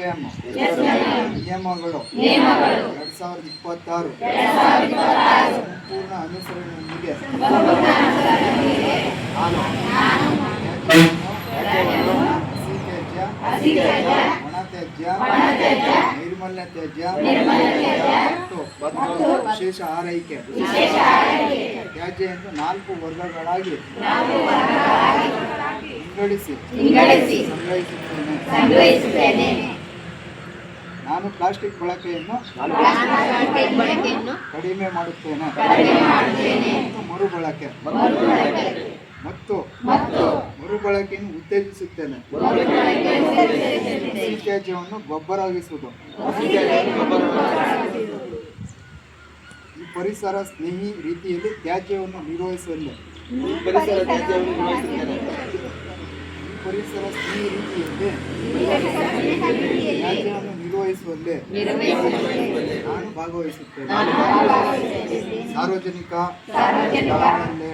SKM ನಿಯಮಗಳು 2026 ಸಂಪೂರ್ಣ ಅನುಸರಣೆಯೊಂದಿಗೆ ಹಸಿ ತ್ಯಾಜ್ಯ, ಒಣ ತ್ಯಾಜ್ಯ, ನೈರ್ಮಲ್ಯ ತ್ಯಾಜ್ಯ ಮತ್ತು ವಿಶೇಷ ಆರೈಕೆ ತ್ಯಾಜ್ಯ ಎಂದು 4 ವರ್ಗಗಳಾಗಿ ವಿಂಗಡಿಸಿ ಸಂಗ್ರಹಿಸುತ್ತೇನೆ. ನಾನು ಪ್ಲಾಸ್ಟಿಕ್ ಬಳಕೆಯನ್ನು ಕಡಿಮೆ ಮಾಡುತ್ತೇನೆ ಮತ್ತು ಮರುಬಳಕೆಯನ್ನು ಉತ್ತೇಜಿಸುತ್ತೇನೆ. ಹಸಿ ತ್ಯಾಜ್ಯವನ್ನು ಗೊಬ್ಬರವಾಗಿಸುವುದು. ಈ ಪರಿಸರ ಸ್ನೇಹಿ ರೀತಿಯಲ್ಲಿ ತ್ಯಾಜ್ಯವನ್ನು ನಿರ್ವಹಿಸುವಲ್ಲಿ ತ್ಯಾಜ್ಯವನ್ನು ನಿರ್ವಹಿಸುವಲ್ಲಿ ನಾನು ಭಾಗವಹಿಸುತ್ತೇನೆ. ಸಾರ್ವಜನಿಕ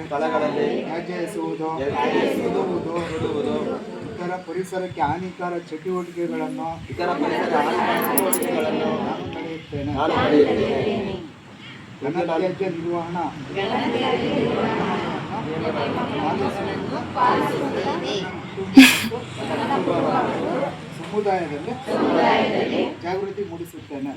ಸ್ಥಳಗಳಲ್ಲಿ ತ್ಯಾಜ್ಯ ಎಸೆಯುವುದು, ಸುಡುವುದು, ಇತರ ಪರಿಸರಕ್ಕೆ ಹಾನಿಕಾರ ಚಟುವಟಿಕೆಗಳನ್ನು ನಾನು ತಡೆಯುತ್ತೇನೆ. ಘನತ್ಯಾಜ್ಯ ನಿರ್ವಹಣಾ ಸಮುದಾಯದಲ್ಲಿ ಜಾಗೃತಿ ಮೂಡಿಸುತ್ತೇನೆ.